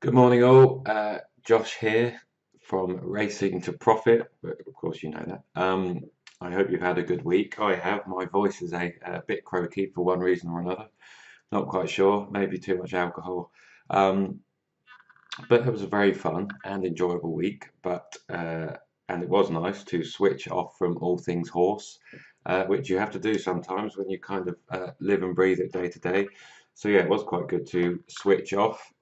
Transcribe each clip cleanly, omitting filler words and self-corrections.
Good morning, all. Josh here from Racing to Profit, but of course you know that. I hope you've had a good week. I have. My voice is a bit croaky for one reason or another. Not quite sure. Maybe too much alcohol. Um, but it was a very fun and enjoyable week. And it was nice to switch off from all things horse, which you have to do sometimes when you kind of live and breathe it day to day. So yeah, it was quite good to switch off,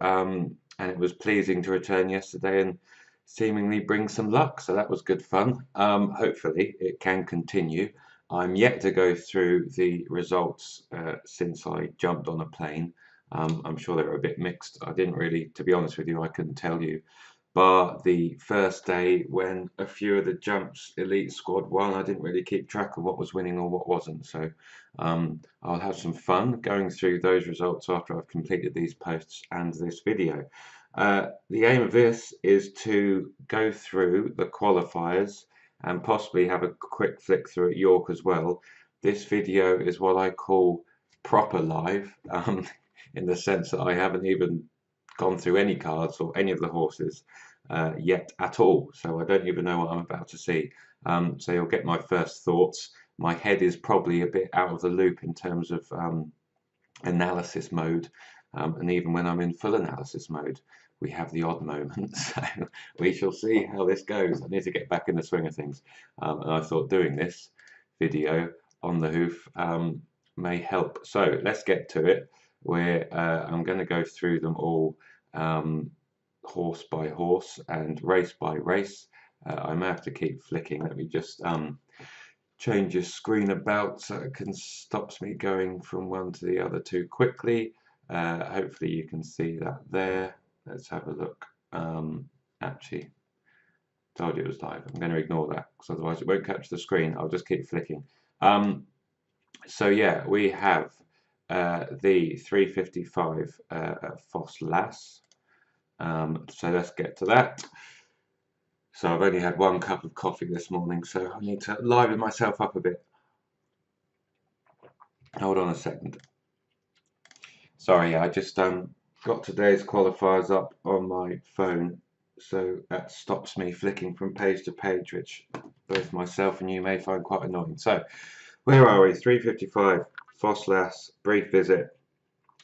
and it was pleasing to return yesterday and seemingly bring some luck. So that was good fun. Hopefully it can continue. I'm yet to go through the results since I jumped on a plane. I'm sure they were a bit mixed. I didn't really, to be honest with you, I couldn't tell you. But the first day, when a few of the jumps Elite Squad won, I didn't really keep track of what was winning or what wasn't. So I'll have some fun going through those results after I've completed these posts and this video. The aim of this is to go through the qualifiers and possibly have a quick flick through at York as well. This video is what I call proper live. In the sense that I haven't even gone through any cards or any of the horses yet at all. So I don't even know what I'm about to see. So you'll get my first thoughts. My head is probably a bit out of the loop in terms of analysis mode. And even when I'm in full analysis mode, we have the odd moments. So we shall see how this goes. I need to get back in the swing of things. And I thought doing this video on the hoof may help. So let's get to it, where I'm going to go through them all horse by horse and race by race. I may have to keep flicking. Let me just change your screen about so it can stops me going from one to the other too quickly. Hopefully you can see that there. Let's have a look. Actually, told you it was live. I'm going to ignore that because otherwise it won't capture the screen. I'll just keep flicking. So yeah, we have the 355 Foss Lass. So let's get to that. So I've only had one cup of coffee this morning, so I need to liven myself up a bit. Hold on a second. Sorry, I just got today's qualifiers up on my phone, so that stops me flicking from page to page, which both myself and you may find quite annoying. So, where are we? 355, Foss Lass, brief visit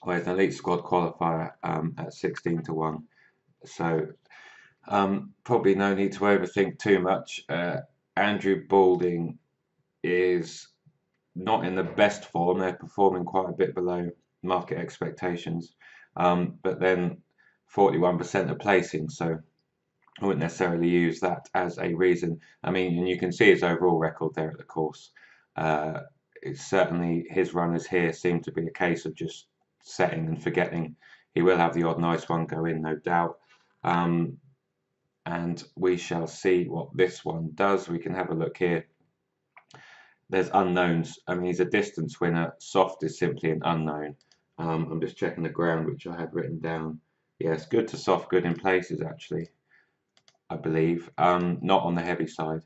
with an Elite Squad qualifier at 16 to 1. So, probably no need to overthink too much. Andrew Balding is not in the best form. They're performing quite a bit below market expectations. But then 41% are placing, so I wouldn't necessarily use that as a reason. I mean, and you can see his overall record there at the course. It's certainly his runners here seem to be a case of just setting and forgetting. He will have the odd nice one go in, no doubt. And we shall see what this one does. We can have a look here. There's unknowns. I mean, he's a distance winner. Soft is simply an unknown. I'm just checking the ground, which I had written down. Yes, good to soft, good in places, actually, I believe. Not on the heavy side.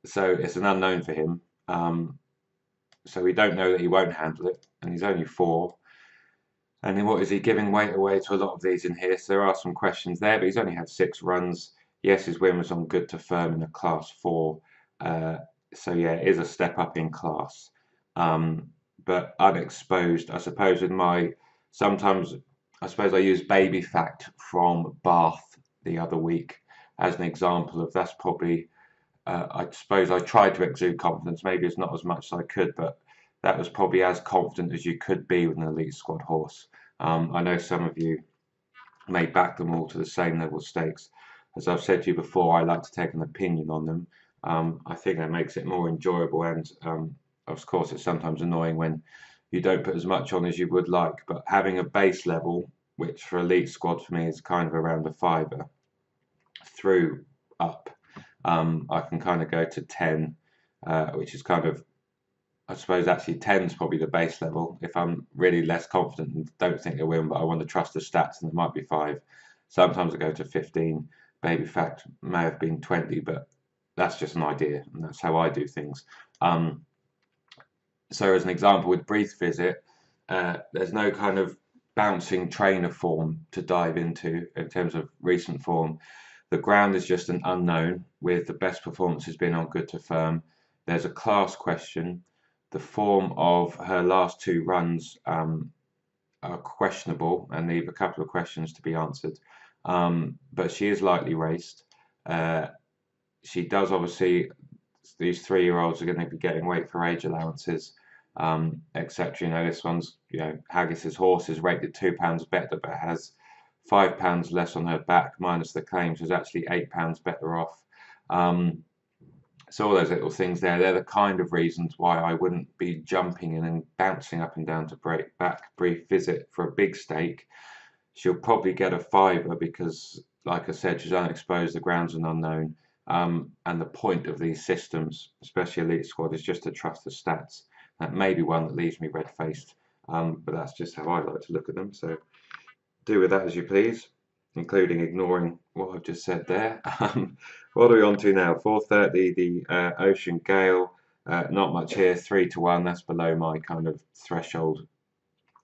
So it's an unknown for him. So we don't know that he won't handle it, and he's only 4. And then what is he giving weight away to a lot of these in here? So there are some questions there, but he's only had 6 runs. Yes, his win was on good to firm in a class 4. So yeah, it is a step up in class. But unexposed, I suppose with my, sometimes I suppose I use Baby Fact from Bath the other week as an example of that's probably, I suppose I tried to exude confidence. Maybe it's not as much as I could, but that was probably as confident as you could be with an Elite Squad horse. I know some of you may back them all to the same level stakes. As I've said to you before, I like to take an opinion on them. I think that makes it more enjoyable, and of course it's sometimes annoying when you don't put as much on as you would like, but having a base level, which for Elite Squad for me is kind of around a 5er through up, I can kind of go to 10, which is kind of, I suppose actually 10 is probably the base level. If I'm really less confident and don't think they'll win, but I want to trust the stats, and it might be 5. Sometimes I go to 15. Baby Fact may have been 20, but that's just an idea, and that's how I do things. So as an example with Brief Visit, there's no kind of bouncing trainer form to dive into in terms of recent form. The ground is just an unknown, with the best performances being on good to firm. There's a class question. The form of her last two runs are questionable and leave a couple of questions to be answered. But she is lightly raced. She does obviously, these 3-year-olds are going to be getting weight for age allowances, etc. You know, this one's, Haggis's horse is rated £2 better, but has £5 less on her back, minus the claims, she's actually £8 better off. So all those little things there, they're the kind of reasons why I wouldn't be jumping in and bouncing up and down to break back brief visit for a big stake. She'll probably get a fiver because, like I said, she's unexposed, the ground's an unknown. And the point of these systems, especially Elite Squad, is just to trust the stats. That may be one that leaves me red-faced, but that's just how I like to look at them. So do with that as you please, including ignoring what I've just said there. What are we on to now? 4:30, the Ocean Gale. Not much here, 3-1. That's below my kind of threshold,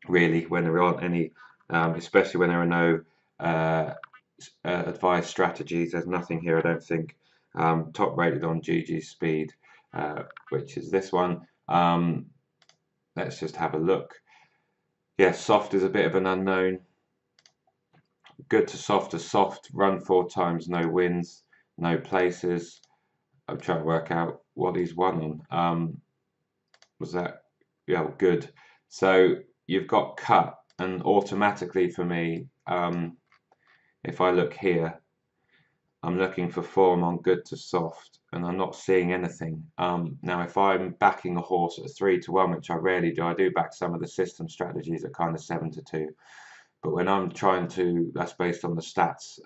really, when there aren't any, especially when there are no advised strategies. There's nothing here, I don't think. Top rated on GG Speed, which is this one. Let's just have a look. Yeah, soft is a bit of an unknown. Good to soft, run 4 times, no wins, no places. I'm trying to work out what he's won on. Was that, yeah, good. So you've got cut, and automatically for me, if I look here, I'm looking for form on good to soft, and I'm not seeing anything. Now, if I'm backing a horse at 3-1, which I rarely do, I do back some of the system strategies at kind of 7-2. But when I'm trying to, that's based on the stats.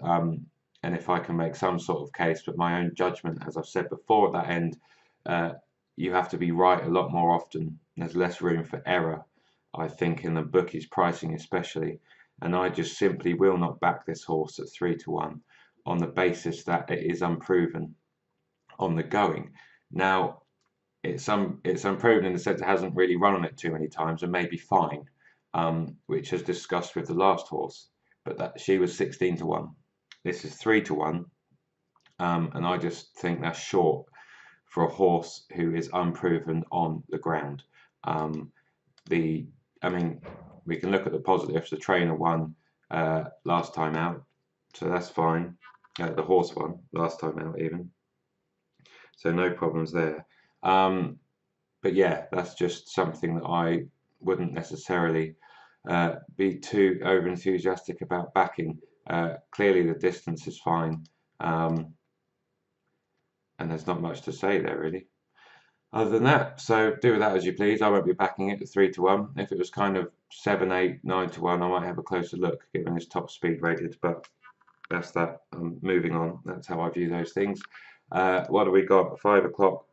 And if I can make some sort of case, but my own judgment, as I've said before at that end, you have to be right a lot more often. There's less room for error, I think, in the bookies pricing especially. And I just simply will not back this horse at 3-1 on the basis that it is unproven on the going. Now, it's unproven in the sense it hasn't really run on it too many times and may be fine, which is discussed with the last horse, but that she was 16-1. This is 3-1, and I just think that's short for a horse who is unproven on the ground. I mean, we can look at the positives. The trainer won last time out, so that's fine. The horse won last time out even, so no problems there. But yeah, that's just something that I wouldn't necessarily be too over enthusiastic about backing. Clearly the distance is fine, and there's not much to say there really other than that. So do with that as you please. I won't be backing it at 3-1. If it was kind of 7, 8, 9-1, I might have a closer look given it's top speed rated, but that's that. Moving on, that's how I view those things. What do we got? 5 o'clock.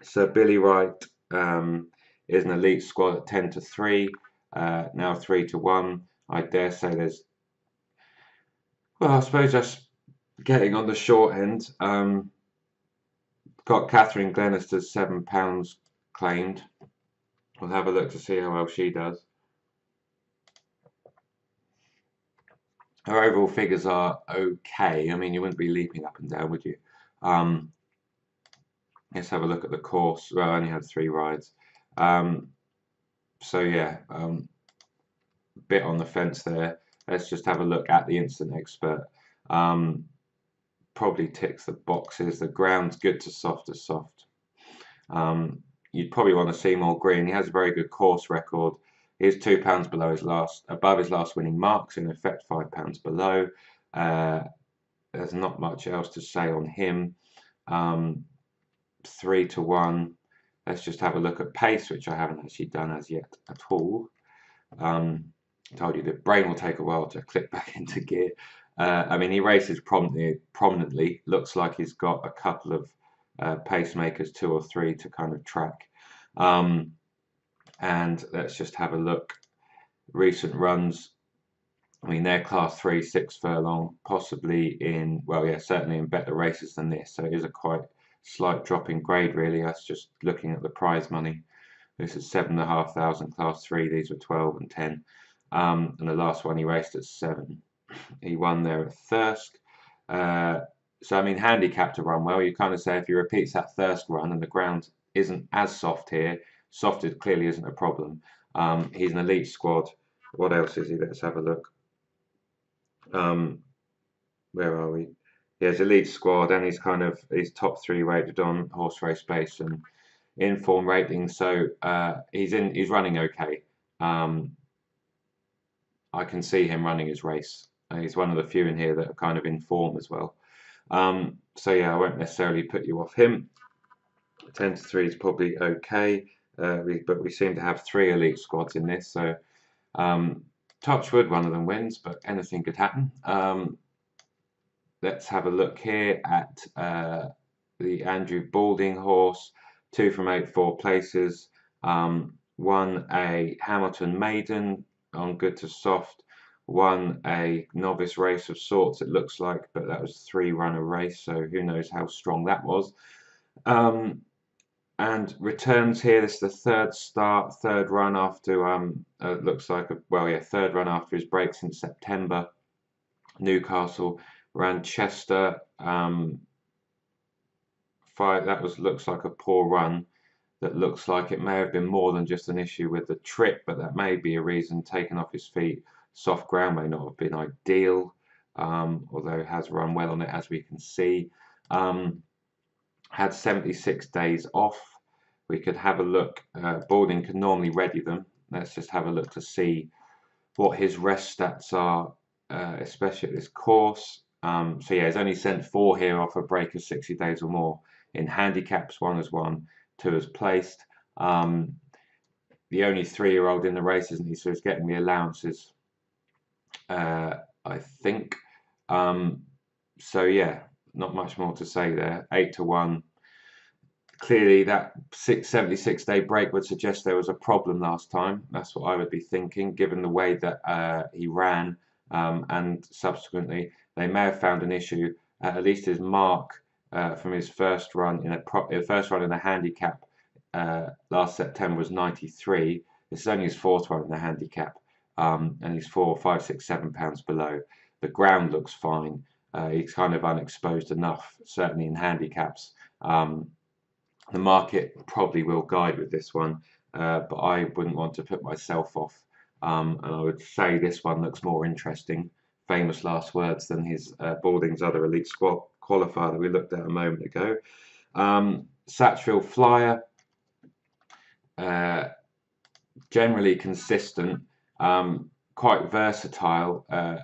So Billy Wright is an Elite Squad at 10-3, now 3-1. I dare say there's, well, I suppose that's getting on the short end. Got Catherine Glenister's £7 claimed. We'll have a look to see how well she does. Her overall figures are okay. I mean, you wouldn't be leaping up and down, would you? Let's have a look at the course. Well, I only had 3 rides. So yeah, bit on the fence there. Let's just have a look at the Instant Expert. Probably ticks the boxes. The ground's good to soft as soft. You'd probably want to see more green. He has a very good course record. He's £2 below his above his last winning marks, in effect £5 below. There's not much else to say on him. 3-1. Let's just have a look at pace, which I haven't actually done as yet at all. Told you the brain will take a while to click back into gear. I mean, he races prominently. Looks like he's got a couple of pacemakers, 2 or 3, to kind of track. And let's just have a look. Recent runs. I mean, they're class 3, 6 furlong, possibly in, well, yeah, certainly in better races than this. So it is a quite slight drop in grade, really. That's just looking at the prize money. This is 7,500 class 3. These were 12 and 10. and the last one he raced at 7. He won there at Thirsk. So I mean, handicap to run well. You kind of say if he repeats that Thirsk run and the ground isn't as soft here, soft is clearly isn't a problem. He's an elite squad. What else is he? Let's have a look. Where are we? He has elite squad, and he's top 3 rated on Horse Race Base and Inform rating. So he's running okay. I can see him running his race. He's one of the few in here that are kind of in form as well. So yeah, I won't necessarily put you off him. 10 to 3 is probably okay, but we seem to have 3 elite squads in this. So touch wood, one of them wins, but anything could happen. Let's have a look here at the Andrew Balding horse. 2 from 8, 4 places. Won a Hamilton Maiden on good to soft. Won a novice race of sorts, it looks like, but that was 3-runner race, so who knows how strong that was. And returns here. This is the third run after looks like third run after his break since September. Newcastle, Ranchester. 5. That looks like a poor run. That looks like it may have been more than just an issue with the trip, but that may be a reason. Taken off his feet, soft ground may not have been ideal, although it has run well on it, as we can see. Had 76 days off. We could have a look. Balding can normally ready them. Let's just have a look to see what his rest stats are, especially at this course. So yeah, he's only sent 4 here off a break of 60 days or more. In handicaps, 1 has won, 2 has placed. The only 3-year-old in the race, isn't he? So he's getting the allowances, I think. So yeah, not much more to say there. 8 to 1. Clearly, that 76-day break would suggest there was a problem last time. That's what I would be thinking, given the way that he ran, and subsequently they may have found an issue. At least his mark from his first run in a handicap last September was 93. This is only his 4th run in the handicap, and he's 4, 5, 6, 7 pounds below. The ground looks fine. He's kind of unexposed enough, certainly in handicaps. The market probably will guide with this one, but I wouldn't want to put myself off. And I would say this one looks more interesting, famous last words, than his Balding's other elite squad qualifier that we looked at a moment ago. Satchfield Flyer, generally consistent, quite versatile. I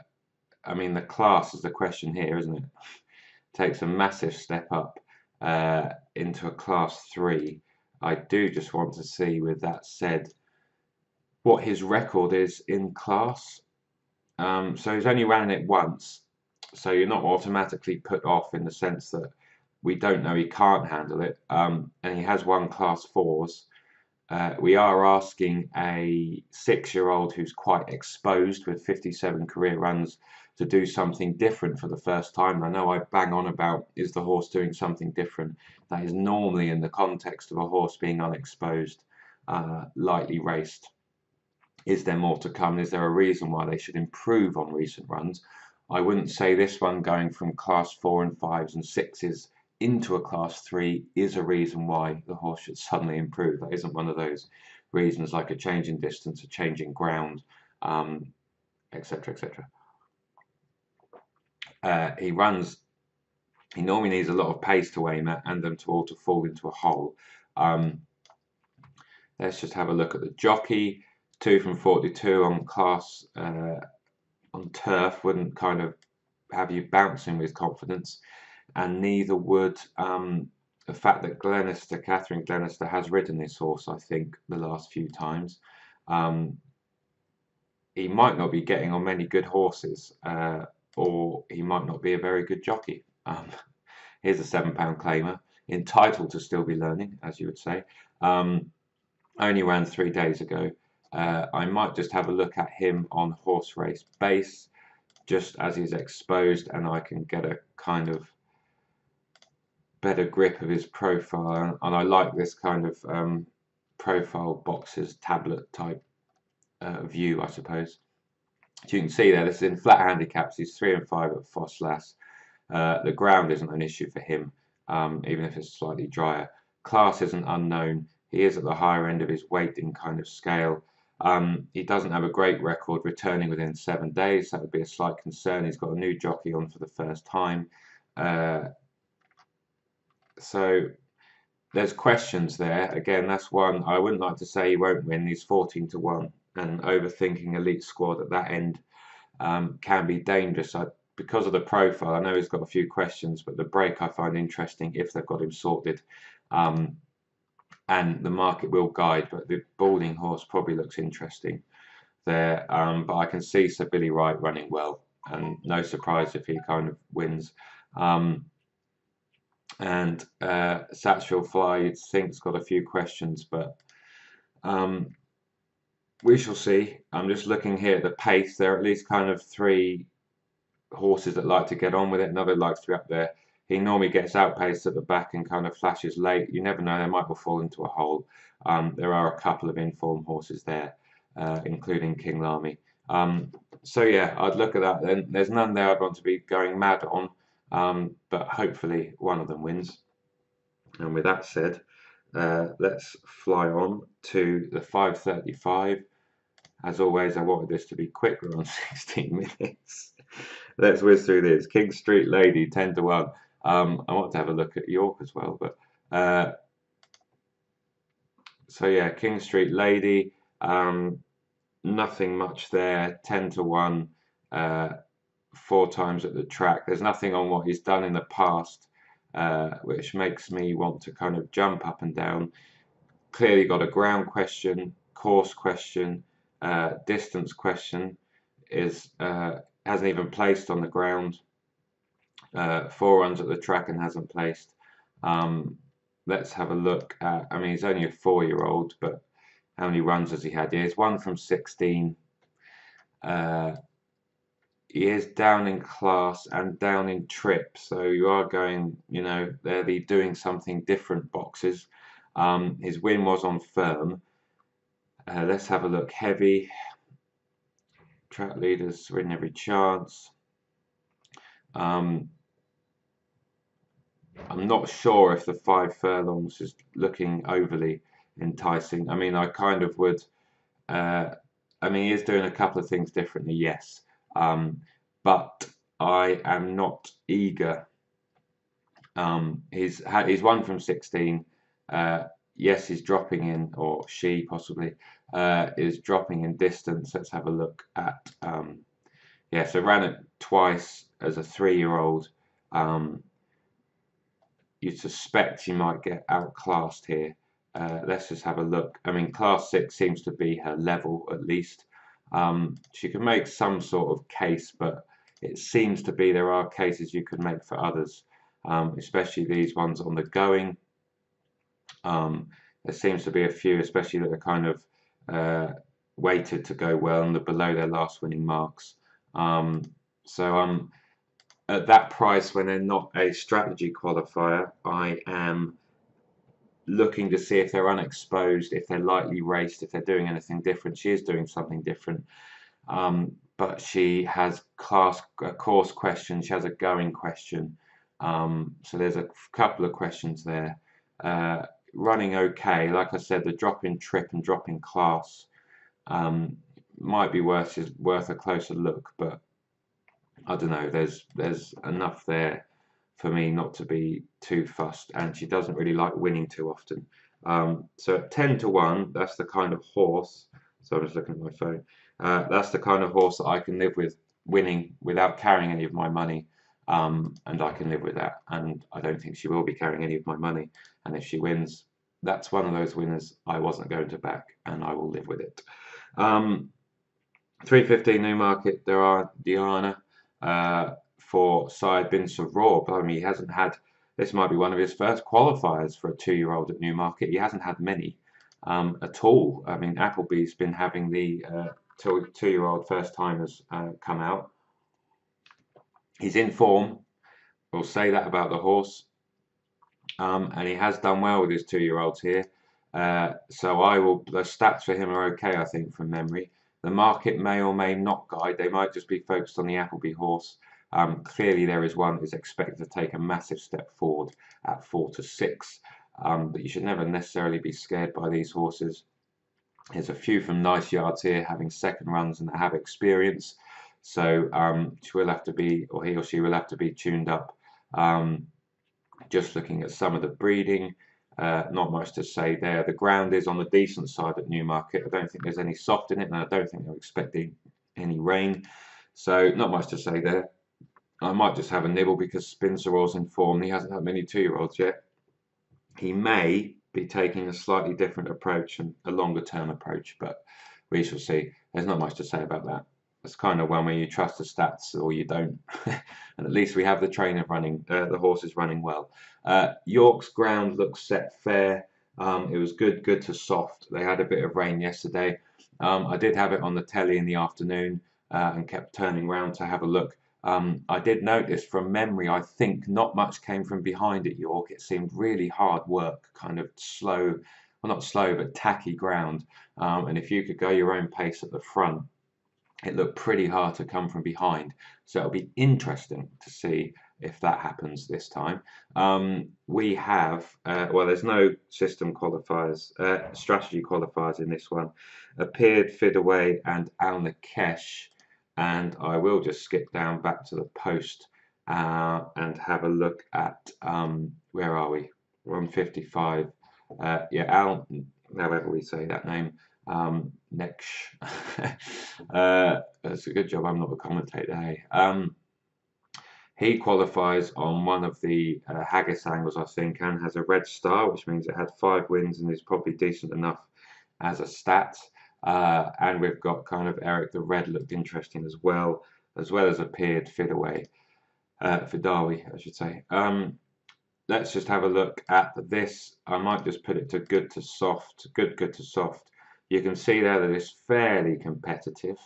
mean, the class is the question here, isn't it? Takes a massive step up into a class 3. I do just want to see, with that said, what his record is in class. So he's only ran it once, so you're not automatically put off in the sense that we don't know he can't handle it, and he has won class 4s. We are asking a 6-year-old who's quite exposed with 57 career runs to do something different for the first time. I know I bang on about, is the horse doing something different? That is normally in the context of a horse being unexposed, lightly raced. Is there more to come? Is there a reason why they should improve on recent runs? I wouldn't say this one going from class 4 and 5s and 6s into a class 3 is a reason why the horse should suddenly improve. That isn't one of those reasons, like a change in distance, a change in ground, etc., etc. He normally needs a lot of pace to aim at and them to all to fall into a hole. Let's just have a look at the jockey. 2 from 42 on class on turf wouldn't kind of have you bouncing with confidence, and neither would the fact that Catherine Glenister has ridden this horse, I think, the last few times. He might not be getting on many good horses, or he might not be a very good jockey. Here's a £7 claimer, entitled to still be learning, as you would say. Only ran 3 days ago. I might just have a look at him on Horse Race Base, just as he's exposed, and I can get a kind of better grip of his profile. And I like this kind of profile boxes tablet type view, I suppose. So you can see there, this is in flat handicaps. He's 3 and 5 at Fosslas. The ground isn't an issue for him, even if it's slightly drier. Class isn't unknown. He is at the higher end of his weighting kind of scale. He doesn't have a great record returning within 7 days. That would be a slight concern. He's got a new jockey on for the first time. So there's questions there. Again, that's one I wouldn't like to say he won't win. He's 14 to 1, and overthinking elite squad at that end can be dangerous. Because of the profile, I know he's got a few questions, but the break I find interesting if they've got him sorted. And the market will guide, but the Balding Horse probably looks interesting there. But I can see Sir Billy Wright running well, and no surprise if he kind of wins. And Satchel Fly, you'd think's got a few questions, but we shall see. I'm just looking here at the pace. There are at least kind of 3 horses that like to get on with it. Another likes to be up there. He normally gets outpaced at the back and kind of flashes late. You never know, they might well fall into a hole. There are a couple of informed horses there, including King Lamy. So yeah, I'd look at that then. There's none there I'd want to be going mad on, but hopefully one of them wins. And with that said, let's fly on to the 5:35. As always, I wanted this to be quick. We're on 16 minutes. Let's whiz through this. King Street Lady, 10 to 1. I want to have a look at York as well, but so yeah, King Street Lady, nothing much there. 10 to 1, 4 times at the track. There's nothing on what he's done in the past, which makes me want to kind of jump up and down. Clearly got a ground question, course question, distance question. Hasn't even placed on the ground. 4 runs at the track and hasn't placed. Let's have a look at, I mean, he's only a 4-year-old, but how many runs has he had? He has 1 from 16. He is down in class and down in trip, so you are going, you know, they're the doing something different boxes. His win was on firm. Let's have a look. Heavy. Track leaders win every chance. I'm not sure if the 5 furlongs is looking overly enticing. I mean, I kind of would. I mean, he is doing a couple of things differently, yes. But I am not eager. He's 1 from 16. Yes, he's dropping in, or she possibly is dropping in distance. Let's have a look at. Yeah, so ran it twice as a 3-year-old. You suspect she might get outclassed here. Let's just have a look. I mean, Class 6 seems to be her level, at least. She can make some sort of case, but it seems to be there are cases you could make for others, especially these ones on the going. There seems to be a few, especially that are kind of weighted to go well and below their last winning marks. So at that price, when they're not a strategy qualifier, I am looking to see if they're unexposed, if they're lightly raced, if they're doing anything different. She is doing something different, but she has a course question, she has a going question. So there's a couple of questions there. Running okay, like I said, the drop in trip and drop in class might be worth a closer look, but I don't know. There's enough there for me not to be too fussed, and she doesn't really like winning too often. So at 10 to 1, that's the kind of horse. So I'm just looking at my phone. That's the kind of horse that I can live with winning without carrying any of my money, and I can live with that. And I don't think she will be carrying any of my money. And if she wins, that's one of those winners I wasn't going to back, and I will live with it. 3:15 Newmarket. There are Diana. For Syed bin Sawar. I mean, he hasn't had, this might be one of his first qualifiers for a 2-year-old at Newmarket. He hasn't had many at all. I mean, Appleby's been having the 2-year-old first timers come out. He's in form. We'll say that about the horse. And he has done well with his 2-year-olds here. So the stats for him are okay, I think, from memory. The market may or may not guide. They might just be focused on the Appleby horse. Clearly, there is one that is expected to take a massive step forward at 4-6. But you should never necessarily be scared by these horses. There's a few from nice yards here having second runs and have experience. So she will have to be, or he or she will have to be tuned up. Just looking at some of the breeding, not much to say there. The ground is on the decent side at Newmarket. I don't think there's any soft in it, and I don't think they're expecting any rain. So not much to say there. I might just have a nibble because Spincerall's in form. He hasn't had many 2-year-olds yet. He may be taking a slightly different approach and a longer term approach, but we shall see. There's not much to say about that. It's kind of one where you trust the stats or you don't. And at least we have the trainer running, the horses running well. York's ground looks set fair. It was good to soft. They had a bit of rain yesterday. I did have it on the telly in the afternoon and kept turning around to have a look. I did notice from memory, I think not much came from behind at York. It seemed really hard work, kind of slow, well not slow, but tacky ground. And if you could go your own pace at the front, it looked pretty hard to come from behind. So it'll be interesting to see if that happens this time. We have, well, there's no system qualifiers, strategy qualifiers in this one. Appeared, Fidaway and Al Nakesh. And I will just skip down back to the post and have a look at, where are we? We're on 55. Yeah, Al, however we say that name. Next, that's a good job. I'm not a commentator. Hey, he qualifies on one of the Haggis angles, I think, and has a red star, which means it had 5 wins and is probably decent enough as a stat. And we've got kind of Eric the Red looked interesting as well as Appeared, Fidaway, Fidawi, I should say. Let's just have a look at this. I might just put it to good to soft, good to soft. You can see there that it's fairly competitive.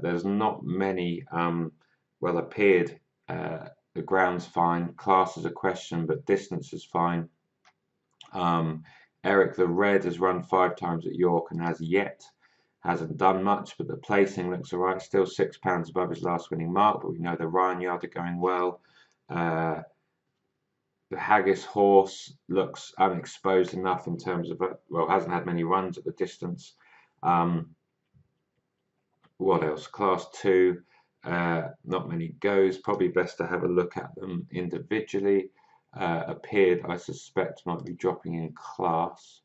There's not many, well, Appeared, the ground's fine, class is a question, but distance is fine. Eric the Red has run 5 times at York and hasn't done much, but the placing looks all right. Still £6 above his last winning mark, but we know the Ryan Yard are going well. The Haggis horse looks unexposed enough in terms of, well, hasn't had many runs at the distance. What else? Class 2, not many goes. Probably best to have a look at them individually. Appeared, I suspect, might be dropping in class.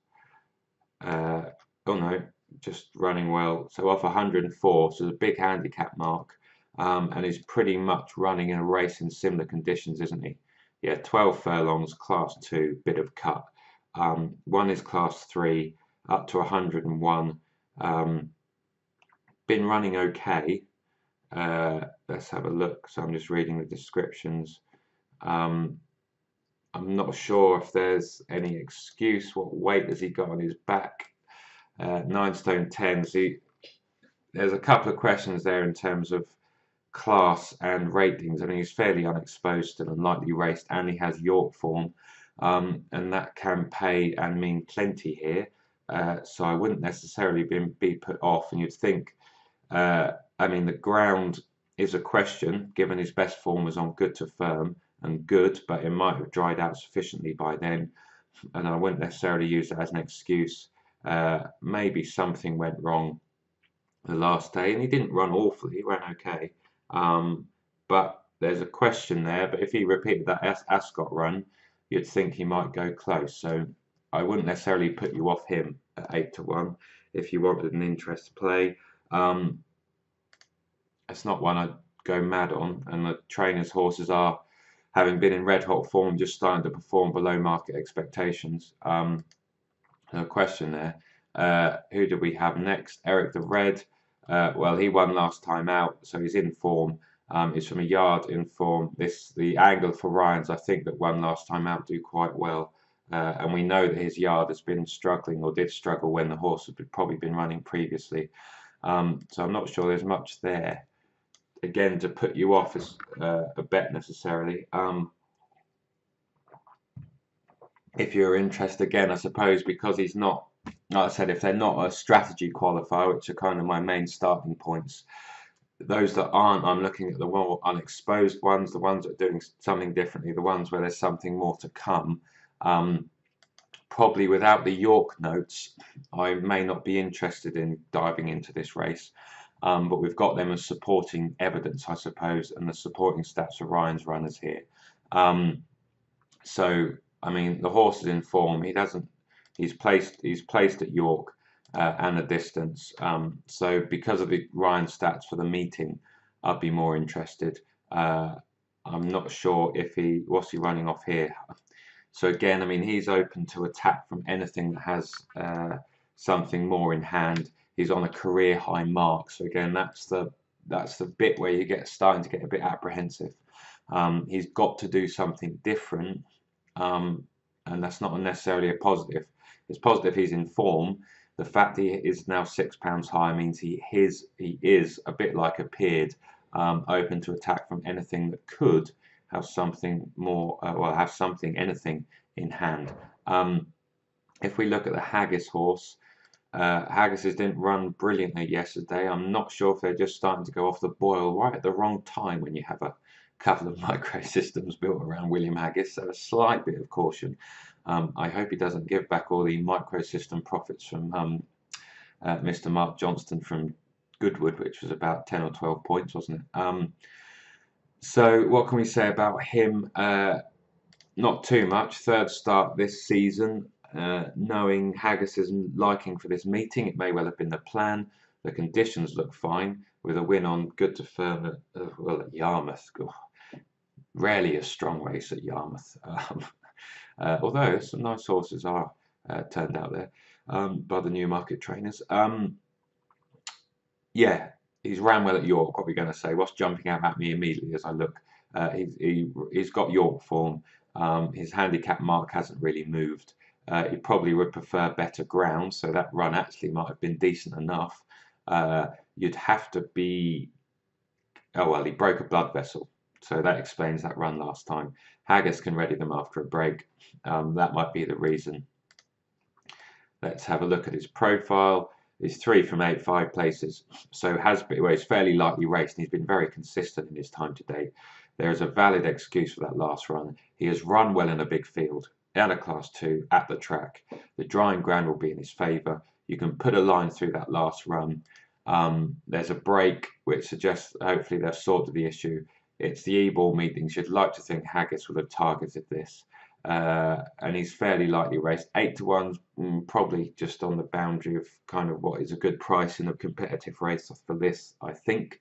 Oh no, just running well. So off 104, so the big handicap mark, and he's pretty much running in a race in similar conditions, isn't he? Yeah, 12 furlongs, class 2, bit of cut. One is class 3, up to 101. Been running okay. Let's have a look. So I'm just reading the descriptions. I'm not sure if there's any excuse. What weight has he got on his back? 9 stone 10. So there's a couple of questions there in terms of class and ratings. I mean, he's fairly unexposed still and lightly raced, and he has York form, and that can pay and mean plenty here. So I wouldn't necessarily be put off. And you'd think, I mean, the ground is a question, given his best form was on good to firm and good, but it might have dried out sufficiently by then, and I wouldn't necessarily use that as an excuse. Maybe something went wrong the last day, and he didn't run awfully, he ran okay. But there's a question there. But if he repeated that Ascot run, you'd think he might go close. So I wouldn't necessarily put you off him at 8-1 if you wanted an interest to play. It's not one I'd go mad on, and the trainers' horses are, having been in red hot form, just starting to perform below market expectations. No question there. Who do we have next? Eric the Red. Well, he won last time out, so he's in form. He's from a yard in form. The angle for Ryans, I think, that won last time out, do quite well. And we know that his yard has been struggling, or did struggle, when the horse had probably been running previously. So I'm not sure there's much there, again, to put you off as a bet necessarily. If you're interested, again, I suppose, because he's not like I said, if they're not a strategy qualifier, which are kind of my main starting points, those that aren't, I'm looking at the more unexposed ones, the ones that are doing something differently, the ones where there's something more to come. Probably without the York notes, I may not be interested in diving into this race. But we've got them as supporting evidence, I suppose, and the supporting stats for Ryan's runners here. So, I mean, the horse is in form. He's placed at York and the distance. So, because of the Ryan stats for the meeting, I'd be more interested. I'm not sure what's he running off here. So again, I mean, he's open to attack from anything that has something more in hand. He's on a career high mark. So again, that's the bit where you starting to get a bit apprehensive. He's got to do something different, and that's not necessarily a positive. It's positive he's in form. The fact he is now £6 higher means he is a bit like appeared, open to attack from anything that could have something more, anything in hand. If we look at the Haggis horse, Haggis's didn't run brilliantly yesterday. I'm not sure if they're just starting to go off the boil right at the wrong time when you have a couple of microsystems built around William Haggis, so a slight bit of caution. I hope he doesn't give back all the microsystem profits from Mr. Mark Johnston from Goodwood, which was about 10 or 12 points, wasn't it? So what can we say about him? Not too much. Third start this season. Knowing Haggis's liking for this meeting, it may well have been the plan. The conditions look fine, with a win on good to firm at Yarmouth. Rarely a strong race at Yarmouth. Although some nice horses are turned out there by the Newmarket trainers. Yeah, he's ran well at York. What are we going to say? What's jumping out at me immediately as I look? He's got York form. His handicap mark hasn't really moved. He probably would prefer better ground, so that run actually might have been decent enough. You'd have to be. Oh well, he broke a blood vessel, so that explains that run last time. Haggis can ready them after a break. That might be the reason. Let's have a look at his profile. He's 3 from 8 5 places, so he's fairly lightly raced, and he's been very consistent in his time to date. There is a valid excuse for that last run. He has run well in a big field, out of Class 2, at the track. The drying ground will be in his favour. You can put a line through that last run. There's a break, which suggests hopefully they've sorted the issue. It's the E-ball meetings. You'd like to think Haggis would have targeted this. And he's fairly lightly raced. 8 to 1, probably just on the boundary of kind of what is a good price in a competitive race for this, I think,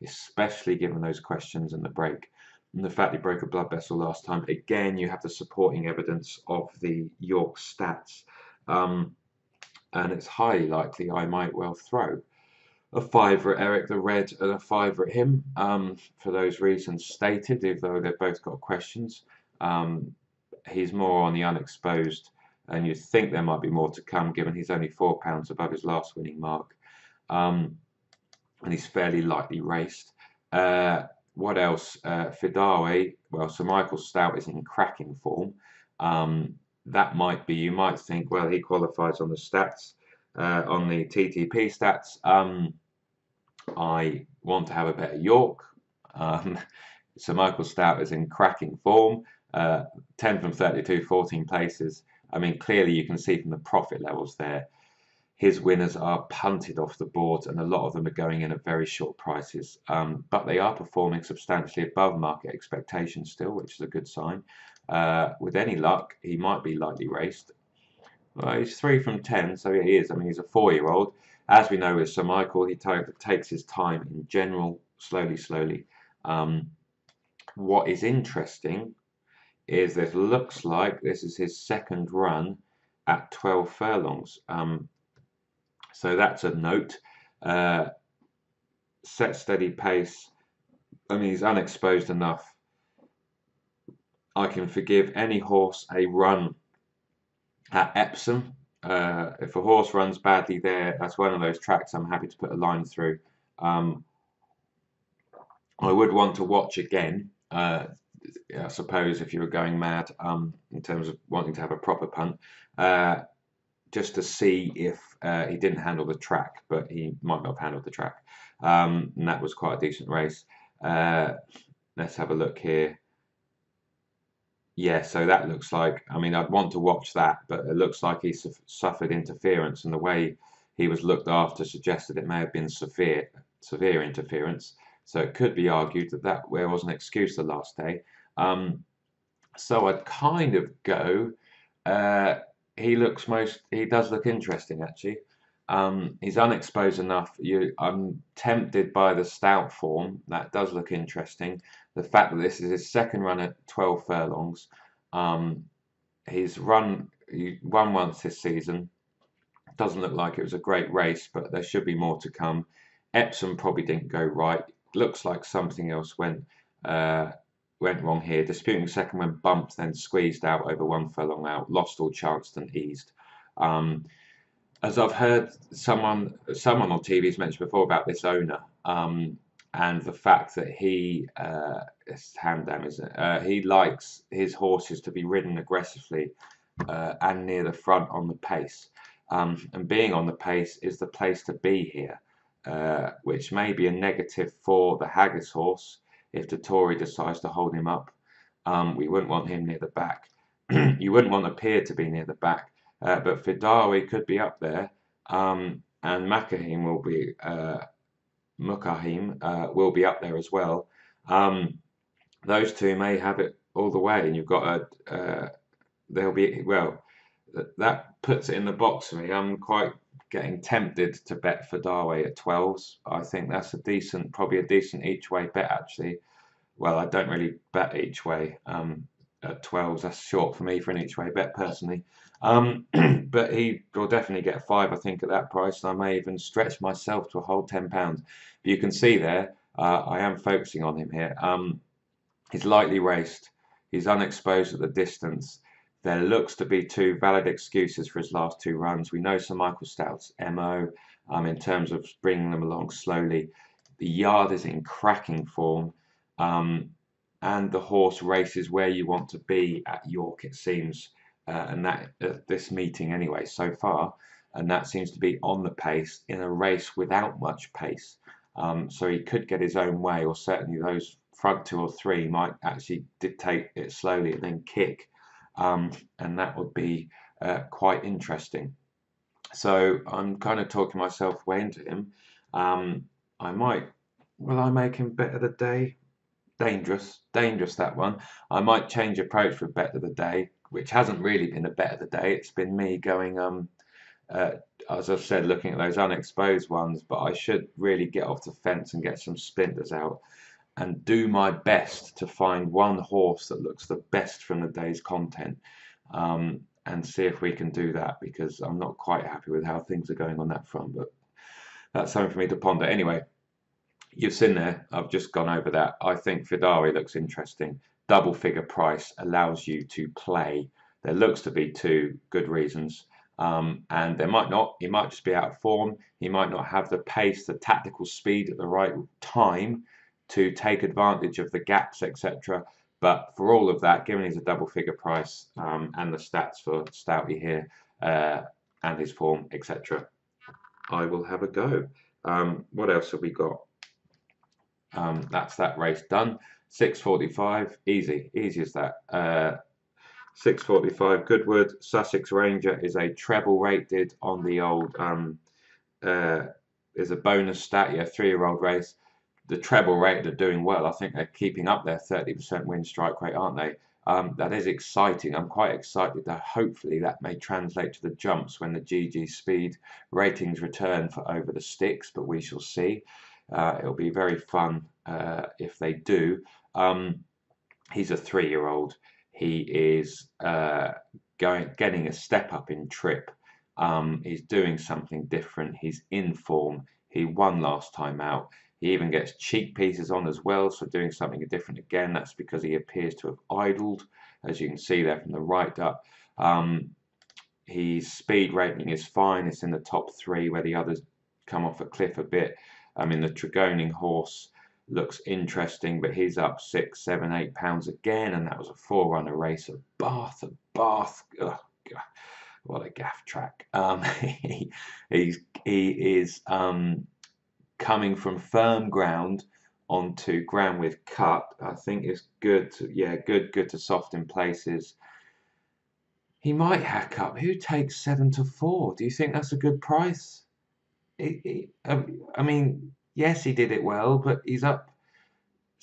especially given those questions and the break. And the fact he broke a blood vessel last time. Again, you have the supporting evidence of the York stats. And it's highly likely I might well throw a fiver at Eric the Red and a fiver at him for those reasons stated, although they've both got questions. He's more on the unexposed, and you'd think there might be more to come given he's only £4 above his last winning mark, and he's fairly lightly raced. What else? Fidawe, well, Sir Michael Stoute is in cracking form. That might be, you might think, well, he qualifies on the stats, on the TTP stats. I want to have a better York. Sir Michael Stoute is in cracking form. 10 from 32, 14 places. I mean, clearly you can see from the profit levels there, his winners are punted off the board, and a lot of them are going in at very short prices. But they are performing substantially above market expectations still, which is a good sign. With any luck, he might be lightly raced. Well, he's 3 from 10, so he is. I mean, he's a 4-year-old. As we know with Sir Michael, he takes his time in general, slowly. What is interesting is this looks like this is his second run at 12 furlongs. So that's a note. Set steady pace. I mean, he's unexposed enough. I can forgive any horse a run at Epsom. If a horse runs badly there, that's one of those tracks I'm happy to put a line through. I would want to watch again. I suppose if you were going mad in terms of wanting to have a proper punt, just to see if he didn't handle the track, but he might not have handled the track. And that was quite a decent race. Let's have a look here. Yeah, so that looks like, I mean, I'd want to watch that, but it looks like he suffered interference, and the way he was looked after suggested it may have been severe interference. So it could be argued that there was an excuse the last day. So I'd kind of go. Uh, he does look interesting actually. He's unexposed enough. I'm tempted by the stout form. That does look interesting. The fact that this is his second run at 12 furlongs. Um, he won once this season. Doesn't look like it was a great race, but there should be more to come. Epsom probably didn't go right. Looks like something else went wrong here. Disputing second when bumped, then squeezed out over 1 furlong out. Lost all chance and eased. As I've heard someone on TV's mentioned before about this owner, and the fact that it's Hamdan, isn't it? He likes his horses to be ridden aggressively and near the front on the pace. And being on the pace is the place to be here, which may be a negative for the Haggis horse if the Tory decides to hold him up. We wouldn't want him near the back. You wouldn't want Appear to be near the back. But Fidawi could be up there, and Mukahim will be up there as well. Those two may have it all the way, and you've got they'll be well. That puts it in the box for me. I'm quite getting tempted to bet Fidawi at 12s. I think that's probably a decent each way bet actually. Well, I don't really bet each way. At 12s, that's short for me for an each way bet personally. But he will definitely get 5, I think, at that price, and I may even stretch myself to a whole £10. But you can see there, I am focusing on him here. He's lightly raced, he's unexposed at the distance. There looks to be 2 valid excuses for his last 2 runs. We know Sir Michael Stout's MO in terms of bringing them along slowly. The yard is in cracking form. And the horse races where you want to be at York, it seems, and that this meeting anyway so far, and that seems to be on the pace in a race without much pace. So he could get his own way, or certainly those front 2 or 3 might actually dictate it slowly and then kick, and that would be quite interesting. So I'm kind of talking myself way into him. Will I make him bet of the day? Dangerous that one. I might change approach for bet of the day, which hasn't really been a bet of the day. It's been me going, as I've said, looking at those unexposed ones, but I should really get off the fence and get some splinters out and do my best to find one horse that looks the best from the day's content, and see if we can do that, because I'm not quite happy with how things are going on that front, but that's something for me to ponder. Anyway, you've seen there, I've just gone over that. I think Fidawi looks interesting. Double figure price allows you to play. There looks to be 2 good reasons. And there might not. He might just be out of form. He might not have the pace, the tactical speed at the right time to take advantage of the gaps, etc. But for all of that, given he's a double figure price, and the stats for Stouty here, and his form, etc., I will have a go. What else have we got? That's that race done. 6:45, easy as that. 6:45, Goodwood Sussex Ranger is a treble rated on the old. Is a bonus stat, yeah, 3-year-old race. The treble rated are doing well. I think they're keeping up their 30% win strike rate, aren't they? That is exciting. I'm quite excited that hopefully that may translate to the jumps when the GG speed ratings return for Over the Sticks, but we shall see. It'll be very fun if they do. He's a 3-year-old. He is getting a step up in trip. He's doing something different. He's in form. He won last time out. He even gets cheek pieces on as well, so doing something different again. That's because he appears to have idled, as you can see there from the right up. His speed rating is fine. It's in the top 3, where the others come off a cliff a bit. I mean, the Tregoning horse looks interesting, but he's up 6, 7, 8 pounds again, and that was a 4-runner race at Bath. Ugh, what a gaff track. He is coming from firm ground onto ground with cut. I think it's good. Yeah, good to soft in places. He might hack up. Who takes 7-4? Do you think that's a good price? I mean, yes, he did it well, but he's up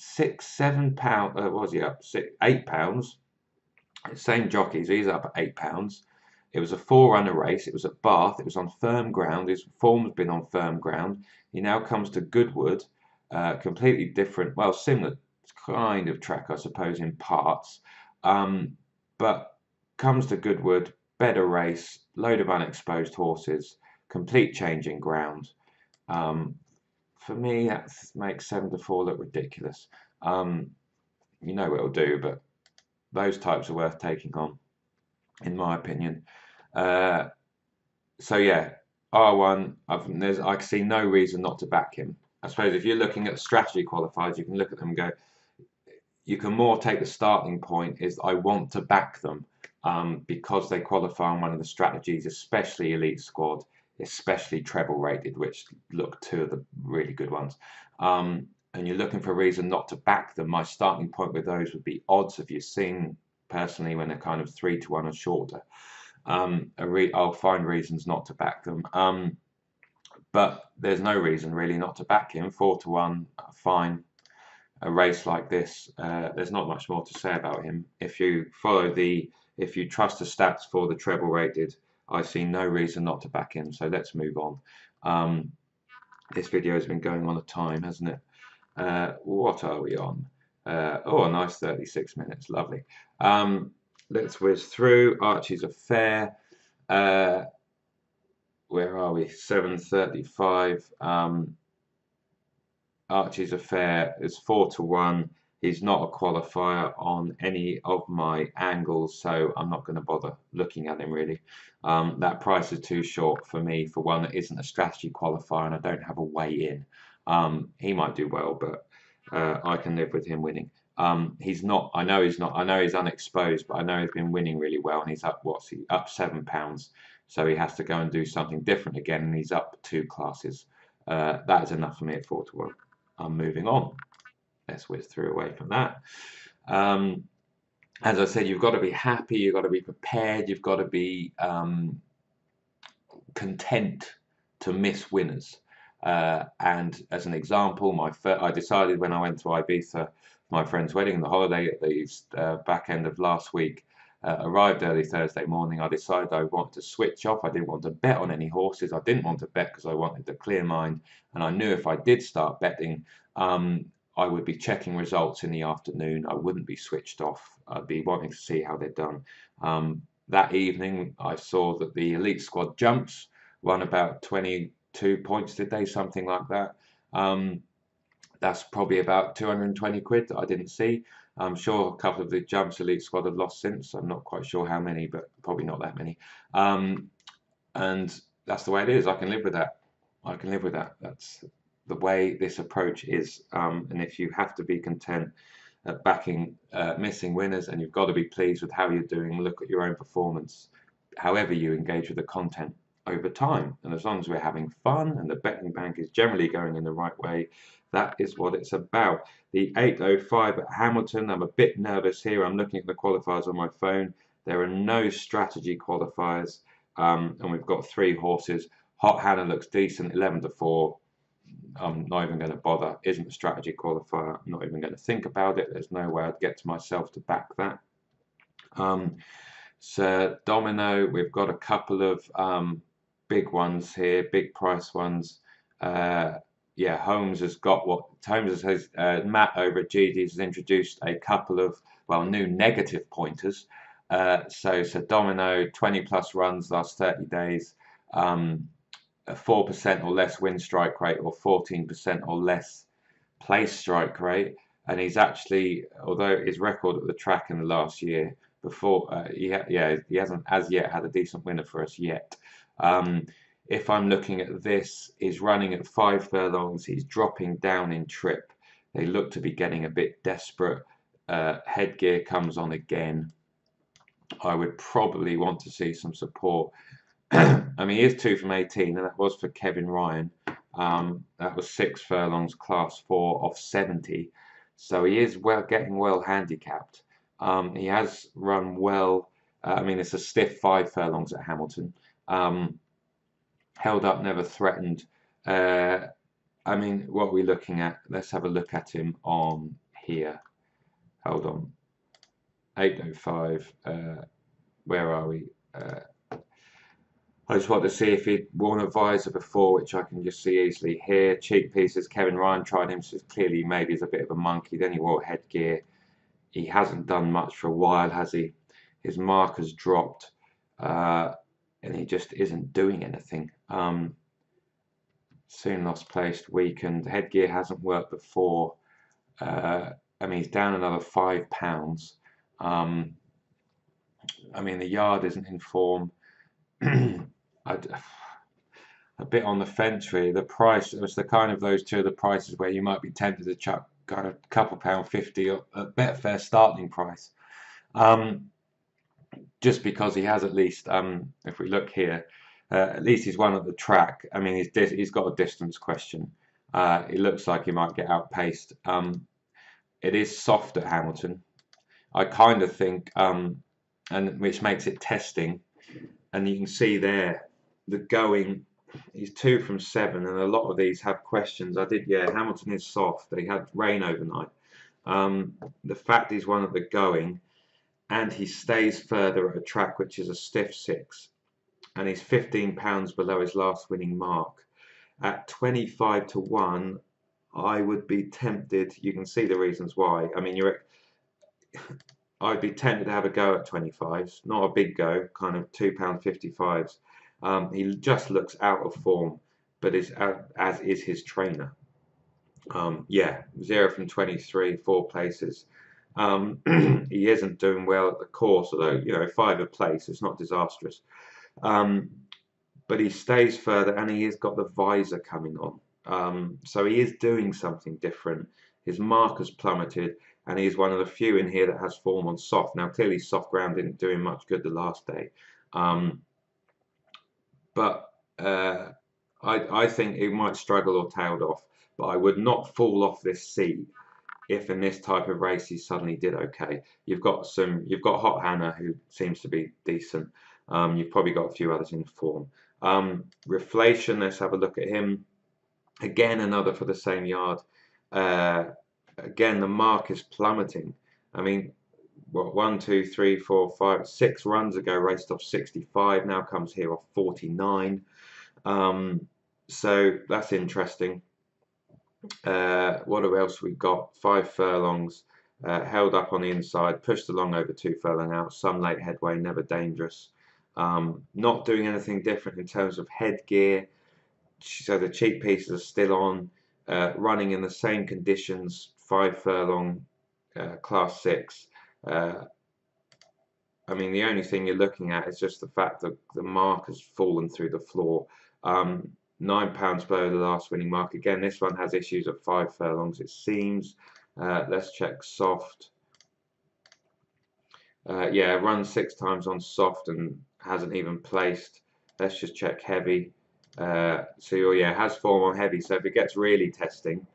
£6-7. What was he up? £8. Same jockey, so he's up at £8. It was a 4-runner race. It was at Bath. It was on firm ground. His form's been on firm ground. He now comes to Goodwood, completely different, well, similar kind of track, I suppose, in parts, but comes to Goodwood, better race, load of unexposed horses, complete change in ground. For me, that makes 7-4 look ridiculous. You know what it'll do, but those types are worth taking on, in my opinion. So yeah, R1. I see no reason not to back him. I suppose if you're looking at strategy qualifiers, you can look at them and go. You can more take the starting point is I want to back them because they qualify on one of the strategies, especially Elite Squad, especially treble rated, which look two of the really good ones. And you're looking for a reason not to back them. My starting point with those would be odds. If you've seen personally when they're kind of 3-1 or shorter, I'll find reasons not to back them. But there's no reason really not to back him. 4-1, fine. A race like this, there's not much more to say about him. If you trust the stats for the treble rated, I see no reason not to back him. So let's move on. This video has been going on a time, hasn't it? What are we on? Oh, a nice 36 minutes, lovely. Let's whiz through. Archie's Affair. Where are we? 7:35. Archie's Affair is 4-1. He's not a qualifier on any of my angles, so I'm not going to bother looking at him really. That price is too short for me for one that isn't a strategy qualifier, and I don't have a way in. He might do well, but I can live with him winning. He's not. I know he's not. I know he's unexposed, but I know he's been winning really well, and he's up. What's he up £7? So he has to go and do something different again, and he's up 2 classes. That is enough for me at 4-1. I'm moving on. Let's whiz through away from that. As I said, you've got to be happy, you've got to be prepared, you've got to be content to miss winners. And as an example, I decided when I went to Ibiza, my friend's wedding, the holiday at the back end of last week, arrived early Thursday morning. I decided I wanted to switch off. I didn't want to bet on any horses. I didn't want to bet because I wanted a clear mind. And I knew if I did start betting, I would be checking results in the afternoon. I wouldn't be switched off. I'd be wanting to see how they're done. That evening, I saw that the Elite Squad jumps won about 22 points, did they? Something like that. That's probably about 220 quid that I didn't see. I'm sure a couple of the jumps Elite Squad have lost since. I'm not quite sure how many, but probably not that many. And that's the way it is. I can live with that. I can live with that. That's the way this approach is. And if you have to be content at backing missing winners, and you've got to be pleased with how you're doing, look at your own performance, however you engage with the content over time. And as long as we're having fun and the betting bank is generally going in the right way, that is what it's about. The 8:05 at Hamilton. I'm a bit nervous here. I'm looking at the qualifiers on my phone. There are no strategy qualifiers, and we've got 3 horses. Hot Hannah looks decent, 11-4. I'm not even going to bother. Isn't a strategy qualifier. I'm not even going to think about it. There's no way I'd get to myself to back that. So Domino, we've got a couple of big ones here, big price ones. Yeah, Holmes has got what Holmes has. Matt over at GD's has introduced a couple of new negative pointers. So Domino 20+ runs last 30 days, a 4% or less win strike rate, or 14% or less place strike rate, and he's actually, although his record at the track in the last year before, he hasn't as yet had a decent winner for us yet. If I'm looking at this, he's running at 5 furlongs. He's dropping down in trip. They look to be getting a bit desperate. Headgear comes on again. I would probably want to see some support. I mean, he is 2 from 18, and that was for Kevin Ryan. That was 6 furlongs, class 4 off 70. So he is getting well handicapped. He has run well. I mean, it's a stiff 5 furlongs at Hamilton. Held up, never threatened. I mean, what are we looking at? Let's have a look at him on here. Hold on. 805. Where are we? I just want to see if he'd worn a visor before, which I can just see easily here. Cheek pieces, Kevin Ryan tried him, so clearly maybe he's a bit of a monkey. Then he wore headgear. He hasn't done much for a while, has he? His marker's dropped, and he just isn't doing anything. Soon lost placed, weakened. Headgear hasn't worked before. I mean, he's down another £5. I mean, the yard isn't in form. A bit on the fence really. The price, it was the kind of those two of the prices where you might be tempted to chuck kind of couple £1.50 a Betfair starting price. Just because he has at least, if we look here, at least he's won at the track. I mean, he's got a distance question. It looks like he might get outpaced. It is soft at Hamilton. I kind of think, and which makes it testing. And you can see there, the going, he's 2 from 7, and a lot of these have questions. Hamilton is soft. They had rain overnight. The fact he's won at the going, and he stays further at a track which is a stiff 6, and he's £15 below his last winning mark. At 25 to 1, I would be tempted. You can see the reasons why. I mean, I'd be tempted to have a go at 25s, not a big go, kind of £2.55s. He just looks out of form, but as is his trainer. 0 from 23, 4 places. He isn't doing well at the course, although 5 a place, it's not disastrous. But he stays further, and he has got the visor coming on. So he is doing something different. His marker's plummeted, and he's one of the few in here that has form on soft. Now, clearly, soft ground didn't do him much good the last day. But I think he might struggle or tailed off. But I would not fall off this seat if in this type of race he suddenly did okay. You've got Hot Hannah, who seems to be decent. You've probably got a few others in form. Reflation, let's have a look at him. Again, another for the same yard. Again, the mark is plummeting. I mean, what, 1, 2, 3, 4, 5, 6 runs ago raced off 65, now comes here off 49. So that's interesting. What else we got? 5 furlongs, held up on the inside, pushed along over 2 furlong out, some late headway, never dangerous. Not doing anything different in terms of headgear, so the cheek pieces are still on, running in the same conditions, 5 furlong, class 6. I mean, the only thing you're looking at is just the fact that the mark has fallen through the floor. £9 below the last winning mark. Again, this one has issues at 5 furlongs, it seems. Let's check soft. Run 6 times on soft and hasn't even placed. Let's just check heavy. Has form on heavy. So if it gets really testing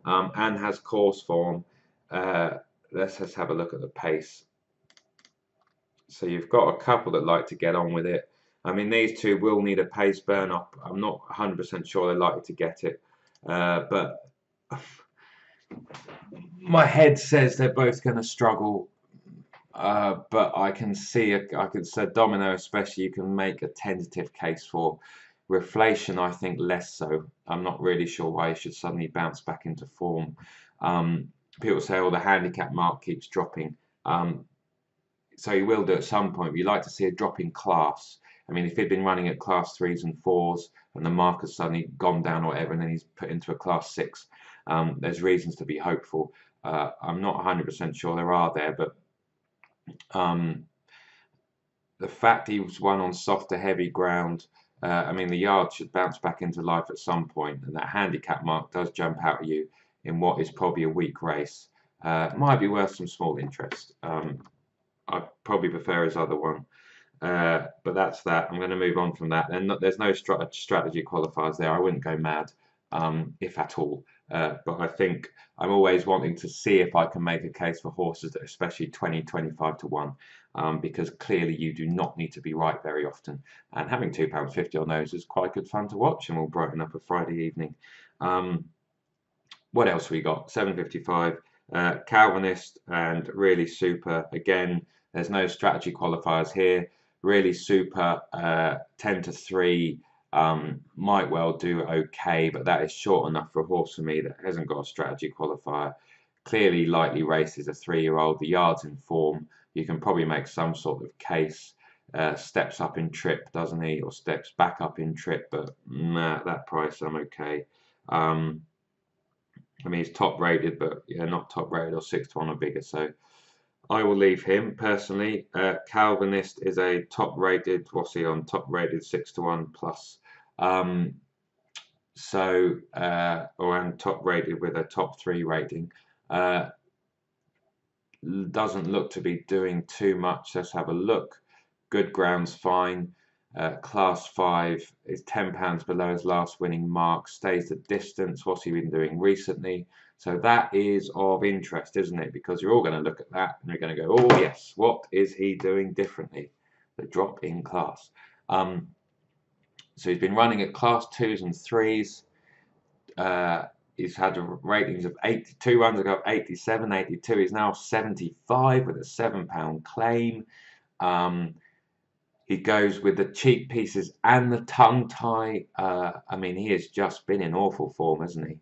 and has course form, let's just have a look at the pace. So you've got a couple that like to get on with it. I mean, these two will need a pace burn up. I'm not 100% sure they're likely to get it, but my head says they're both going to struggle. But I can see, Domino especially, you can make a tentative case for. Reflation, I think less so. I'm not really sure why he should suddenly bounce back into form. People say, the handicap mark keeps dropping. So he will do at some point, but you like to see a drop in class. I mean, if he'd been running at class 3s and 4s and the mark has suddenly gone down or whatever, and then he's put into a class 6, there's reasons to be hopeful. I'm not 100% sure there are there, but the fact he was won on softer, heavy ground, I mean, the yard should bounce back into life at some point, and that handicap mark does jump out at you in what is probably a weak race. Might be worth some small interest. I probably prefer his other one. But that's that. I'm going to move on from that. And there's no strategy qualifiers there. I wouldn't go mad, if at all. But I think I'm always wanting to see if I can make a case for horses that are especially 20, 25 to 1, because clearly you do not need to be right very often. And having £2.50 on those is quite good fun to watch and will brighten up a Friday evening. What else we got? 7.55, Calvinist and Really Super. Again, there's no strategy qualifiers here. Really Super, 10 to 3, might well do okay, but that is short enough for a horse for me that hasn't got a strategy qualifier. Clearly, Lightly Races a 3-year-old. The yard's in form. You can probably make some sort of case. Steps up in trip, doesn't he? Or steps back up in trip, but nah, that price I'm okay. I mean, he's top rated, but yeah, not top rated or 6 to 1 or bigger. So I will leave him personally. Calvinist is a top rated. What's he on? Top rated 6 to 1 plus. And top rated with a top 3 rating. Doesn't look to be doing too much. Let's have a look. Good ground's fine. Class 5 is £10 below his last winning mark, stays the distance. What's he been doing recently? So that is of interest, isn't it? Because you're all going to look at that and you're going to go, oh yes, what is he doing differently? The drop in class. So he's been running at class 2s and 3s. He's had ratings of 82 runs ago, 87, 82. He's now 75 with a £7 claim. He goes with the cheek pieces and the tongue tie. I mean, he has just been in awful form, hasn't he?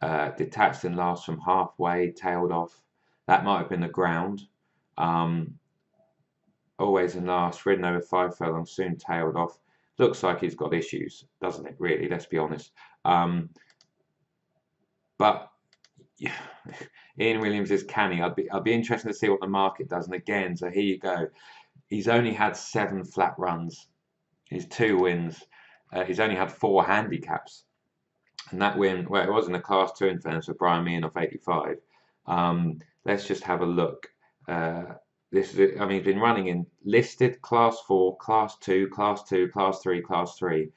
Detached in last from halfway, tailed off. That might have been the ground. Always in last, ridden over 5 furlongs, soon tailed off. Looks like he's got issues, doesn't it? Really, let's be honest. But yeah, Ian Williams is canny. I'd be interested to see what the market does. And again, so here you go. He's only had 7 flat runs. His 2 wins. He's only had 4 handicaps. And that win, well, it was in the class 2 in fairness with Brian Meehan off 85. Let's just have a look. This is, I mean, he's been running in listed class 4, class 2, class 2, class 3, class 3.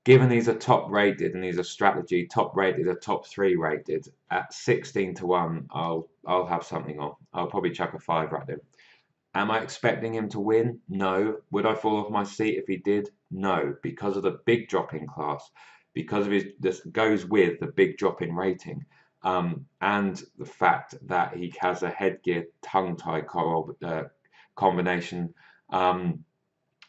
Given these are top rated and these are strategy, top rated are top 3 rated, at 16 to 1, I'll have something on. I'll probably chuck a 5 right there. Am I expecting him to win? No. Would I fall off my seat if he did? No. Because of the big drop in class, because of this goes with the big drop in rating, and the fact that he has a headgear tongue tie combination, and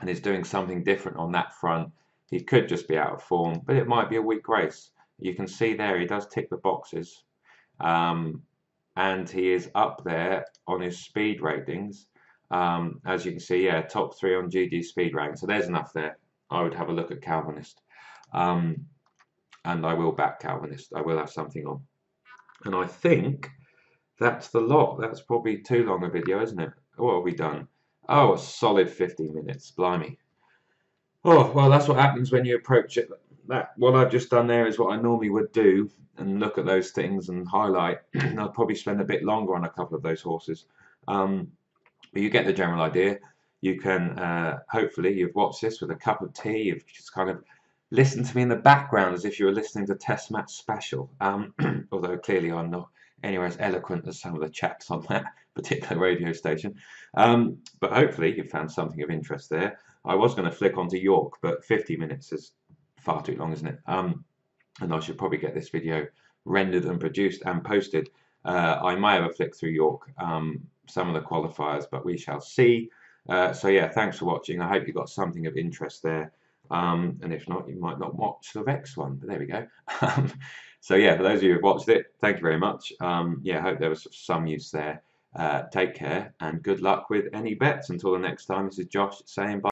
is doing something different on that front. He could just be out of form, but it might be a weak race. You can see there he does tick the boxes, and he is up there on his speed ratings. As you can see, yeah, top 3 on GG speed rank. So there's enough there. I would have a look at Calvinist. And I will back Calvinist. I will have something on. And I think that's the lot. That's probably too long a video, isn't it? What have we done? Oh, a solid 50 minutes. Blimey. Oh, well, that's what happens when you approach it. What I've just done there is what I normally would do and look at those things and highlight. I'd probably spend a bit longer on a couple of those horses. But you get the general idea. You can, hopefully, you've watched this with a cup of tea. You've just kind of listened to me in the background as if you were listening to Test Match Special. Although clearly I'm not anywhere as eloquent as some of the chaps on that particular radio station. But hopefully you found something of interest there. I was going to flick onto York, but 50 minutes is far too long, isn't it? And I should probably get this video rendered and produced and posted. I may have a flick through York, some of the qualifiers, but we shall see. So yeah, thanks for watching. I hope you got something of interest there. And if not, you might not watch the Vex one, but there we go. So yeah, for those of you who've watched it, thank you very much. Yeah, I hope there was some use there. Take care and good luck with any bets. Until the next time, this is Josh saying bye.